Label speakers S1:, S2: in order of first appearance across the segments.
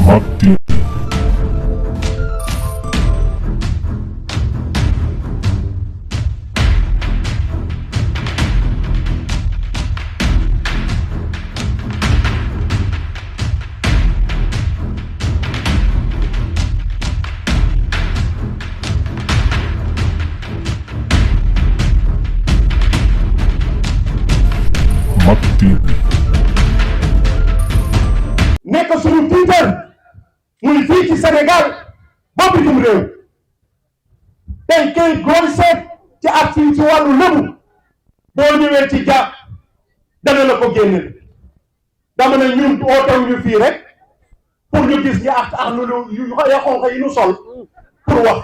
S1: Mati. Mati.
S2: nekk suñu tiitar muy fii ci Sénégal ba bitim réew tey kay gooy seet ci ak fii ci wàllu lëbu boo ñëwee ci jàpp dana la ko génneel dama ne ñun ootew ñu fii rek pour ñu gis ñi ak lu yu xonq yi ñu sol pour wax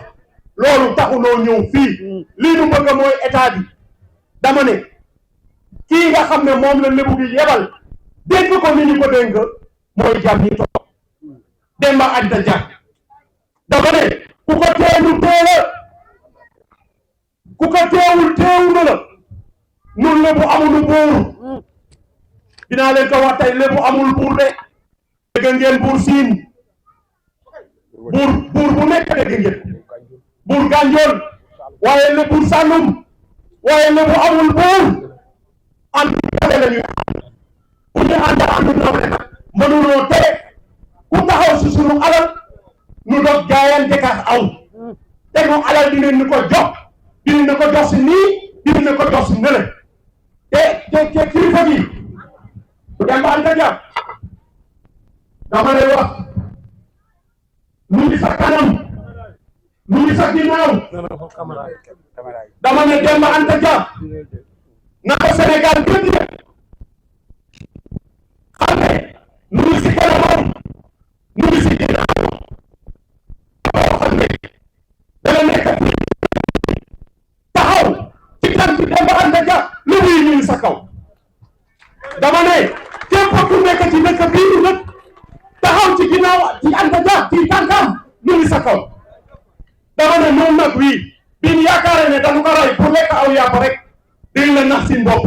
S2: loolu taxunoo ñëw fii lii nu bëgg mooy état bi dama ne kii nga xam ne moom la lébu gi yebal dégg ko ni ñu ko dénk mooy jàmm ñi toog Demba Anta Dia dama ne ku ko teewul teewa ku ko teewul teewu na la nun lébu amul buur dinaa leen ko wax tey lébu amul buur de dégg ngeen buur siin buur bu nekk dégg ngeen buur Gànjool waaye lébu buur Saalum waaye lébu amul buur ànd lañuy bu ñu ànd nawle nag mënuloo tere ku taxaw si sunu alal nu doog gaayaan jëkkaat aw te nu alal dinañ ni ko jox dinañ ni ko jox si nii dinañ ni ko jox si nële te kilifa gi bu Demba Anta Dia dama lay wax nu ngi sa kanam nu ngi sa ginnaaw dama ne Demba Anta Dia na ko Sénégal gën xam ne nu ngi si kanamam nu ngi si ginnaaw boo xam ne dana nekk taxaw ci tànk Demba Anta Dia lu muy ñu sa kaw dama ne képp ku nekk ci dëkk bii nag taxaw ci ginnaaw ci Anta Dia ci tànkam nu ngi sa kaw dama ne moom nag wii bi ñu yaakaare ne dañu ko rey pour lekk aw yàpp rek dañ la nax seen bopp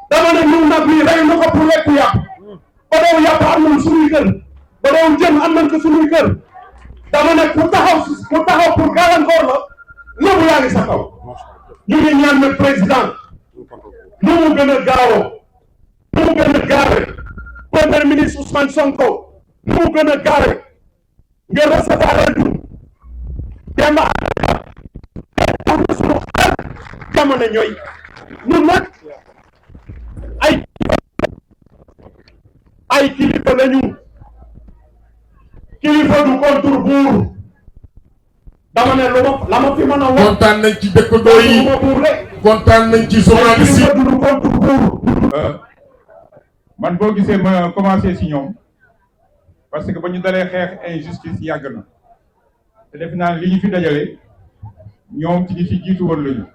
S2: dama ne moom nag wii rey na ko pour lekk yàpp ba doon yàpp am nañ suñuy kër ba doon jën am nañ ko suñuy kër dama ne ku taxaw pour gàllankoor la lébu yaa ngi sa kaw ñu ngi ñaan nag président nu mu gën a gaawoo nu mu gën a gaawe premier ministre Ousmane Sonko nu mu gën a gaawe nga recevoir ñu Demba Anta Dia suñu xel jamono ñooy ñun nag ay kilifa lañu kilifa du contre buur dama ne la ma fi mën a wax
S1: kontaan nañ ci dëkkandoo yi kontaan nañ ci journaliste yi.
S2: du contre buur
S3: man boo gisee ma commencé si ñoom parce que ba ñu dalee xeex injustice yàgg na te def naa li ñu fi dajale ñoom ci ñi fi jiitu woon lañu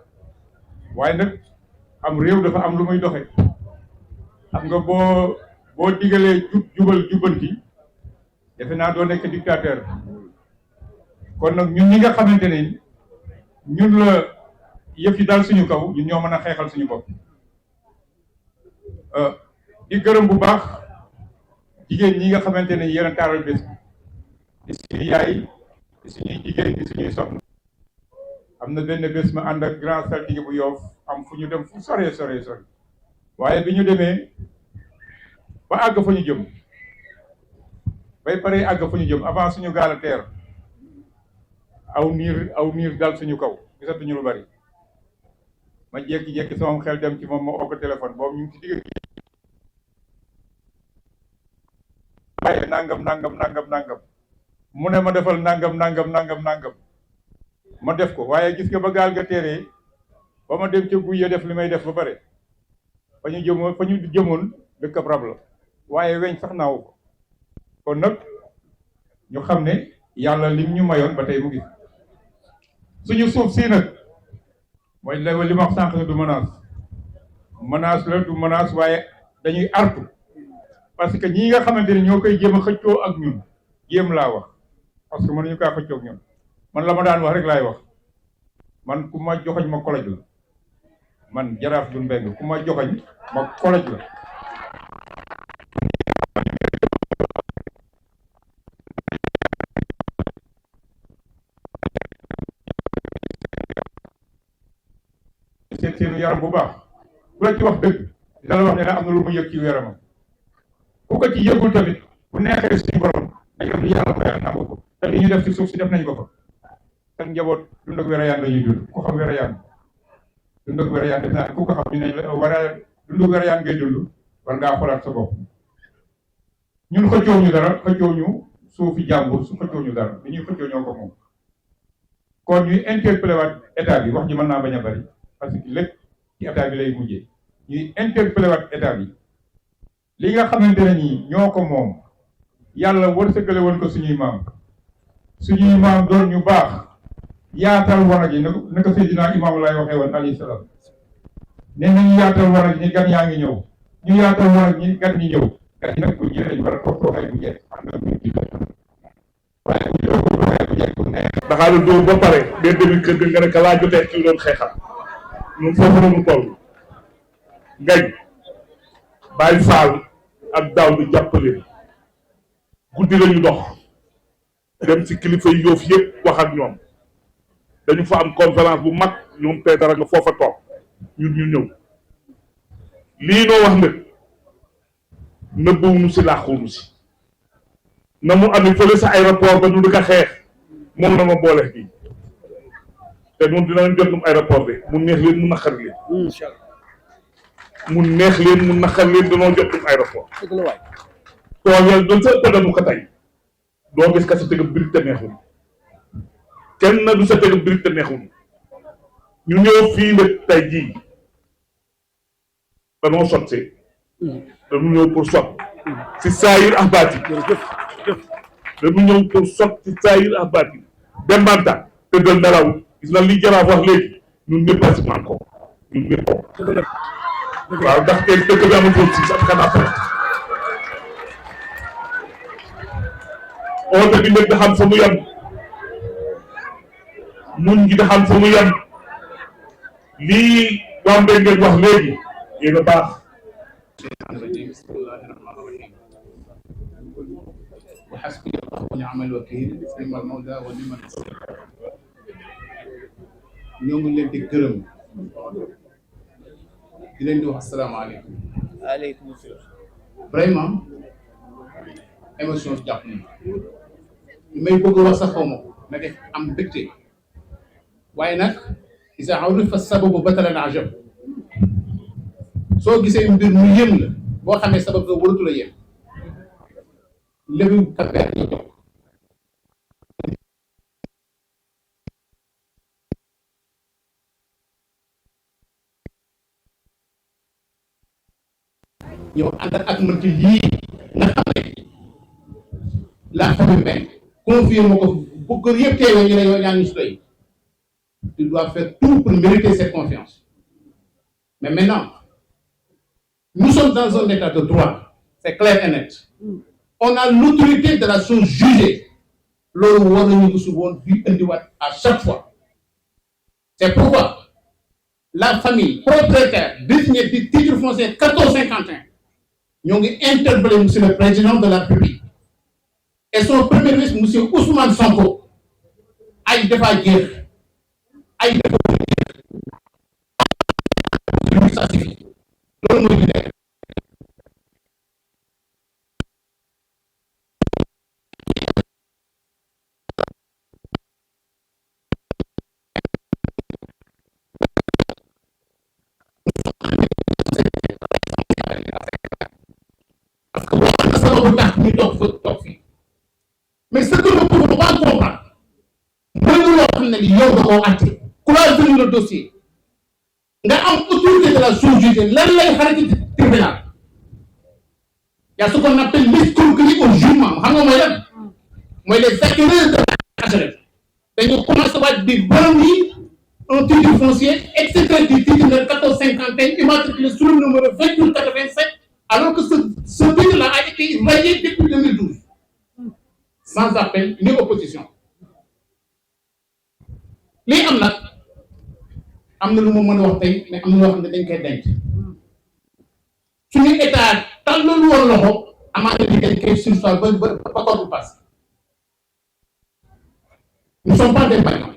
S3: waaye nag am réew dafa am lu muy doxe xam nga boo digalee jubal jubbanti defe naa doo nekk dictateur kon nag ñun ñi nga xamante ne ñun la yëf yi daal suñu kaw ñun ñoo mën a xeexal suñu bopp di gërëm bu baax jigéen ñi nga xamante ne yéen a taaral bés di suñuy yaay di suñuy jigéen di suñuy soxna am na benn bés ma ànd ak grand saltige bu Yoff am fu ñu dem fu sore waaye bi ñu demee ba àgg fa ñu jëm bay pare àgg fa ñu jëm avant suñu gaal a teer aw niir dal suñu kaw gisatuñu lu bari ma jékki-jékki sama xel dem ci moom ma oo ko téléphone boobu ñu ngi ci digg waaye nangam mu ne ma defal nangam ma def ko waaye gis nga ba gaal ga teeree ba ma dem ca guy ya def li may def ba pare fa ñu jëmoon dëkk ab rab la waaye weñ sax naawu ko kon nag ñu xam ne yàlla lim ñu mayoon ba tey mu gis suñu suuf sii nag mooy li ma wax sànq ne du menace la du menace waaye dañuy artu parce que ñii nga xamante ne ñoo koy jéem a xëccoo ak ñun jéem laa wax parce que mënuñu kaa xëccoo ak ñun man la ma daan wax rek laay wax man ku ma joxoñ ma koloj la man Jaraaf du Mbeng ku ma joxoñ ma koloj la seen yaram bu baax ku la ci wax dëgg dina la wax ne am na lu mu yëg ci yaramam ku ko ci yëgul tamit bu neexee suñu borom dañu am li yàlla mayal nangu ko te li ñu def ci suuf si def nañ ko fa seen njaboot dund ak wér-a-yaan la ñuy dund ku xam wér-a-yaan dund ak wér-a-yaan def naa ku ko xam dinañ la war a dund ak wér-a-yaan ngay dund war ngaa xoolaat sa bopp ñun xëccoo ñu dara xëccoo ñu suufi jàmbur su xëccoo ñu dara li ñuy xëccoo ñoo ko moom kon ñuy interpellé waat état bi wax ji mën naa bañ a bari parce que lépp ci état bi lay mujjee ñuy interpellé waat état bi li nga xamante ne nii ñoo ko moom yàlla wërsëgale woon ko suñuy maam doon ñu baax yaatal wanag yi na ko Seydina Imaamu Laay waxee woon alayhi salaam nee nañu yaatal wanag ñi gan yaa ngi ñëw ñu yaatal wanag ñi gan ñi ñëw gan ñi nag bu ñëwee dañu war a toog toogaay bu jeex am na ñu ci waaye bu ñëw toogaay bu jeex bu neex
S1: daxaa la dóor ba pare bee demi kër ga nga ne ka laa jotee ki doon xeexal ñun foofu la ñu toll ngañ bàyyi faal ak daaw bi jàppale guddi lañu dox dem ci kilifa yi Yoof yëpp wax ak ñoom dañu fa am conférence bu mag ñoom tey dara nga foofa toog ñun ñu ñëw lii noo wax nag nëbbuwuñu si làquwuñu si na mu amee fële sa aéroport ba ñu di ko xeex moom la ma boole bi te ñun dinañ jot num aéroport bi mu neex leen mu naqar leen mu neex leen mu naqar leen danoo jot num aéroport tooñal doon sa ëpp dañu ko tey doo gis ka sa tëgg birig te neexul kenn na du sa tëgg birig te neexul ñu ñëw fii nag tey jii danoo sot si dañu ñëw pour sot si saayir ak baati dañu ñëw pour sot si saayir ak baati dembanta te dal nelaw gis na li jaraaf wax léegi ñun ñëpp a si man ko ñun ñëpp waaw ndax kenn dëkk bi amul woon si ak xanaa fa oote bi nag da xam fa mu yem muñ gi da xam fa mu yem lii waa mbéy ngeen wax léegi yéen a baax
S4: بسم الله الرحمن الرحيم وحسبي الله ونعم الوكيل نعم المولى ونعم النصير ñoo ngi leen di gërëm di leen di wax asalaamaaleykum.
S5: waaleykum salaam.
S4: vraiment émotion jàpp nañu li may bëgg a wax sax xaw ma ko na def am mbégte waaye nag isa urifa sababu batala al ajab soo gisee mbir mu yëm la boo xamee sabab nga waratu la yem lébu Cap-Vert ñu jox ñëw ànd ak man ci lii nga xam ne la famille Mbengue confié ma ko bu kër yëpp teewee ñu ne yow yaa ngi si doy tu dois faire tout pour mériter cette confiance mais maintenant nous sommes dans un état de droit c'est clair et net on a l'autorité de la chose jugée loolu war nañu ko suboon fii indiwaat à chaque fois c'est pourquoi la famille propriétaire désignée du titre foncier 1451 ñoo ngi interpellé monsieur le président de la République et son premier ministre monsieur Ousmane Sonko ay dafa jeex ay dafa jeex ça suffit loolu mooy li nekk parce que boo xam ne sababu tax ñu toog fii mais ce que nous ne pouvons pas comprendre mooy loo xam ne yow da koo àtte ku la donné le dossier nga am autorité de la chose jugée lan lay xarit ci tribunal y a ce qu'on appelle l'escroquerie au jugement xam nga mooy lan mooy les acquéreurs de la HLM dañu commencé waat di borom yi un titre foncier extrait du titre numéro 1451 immatriculé sous le numéro 2887 alors que ce titre-là a été rayé depuis 2012 sans appel ni opposition lii am nag am na lu ma mën a wax tey mais am na loo xam ne dañ koy denc suñu état tàllal woon loxo amaana ni dañ koy sursoir ba code passe nous ne sommes pas des païens.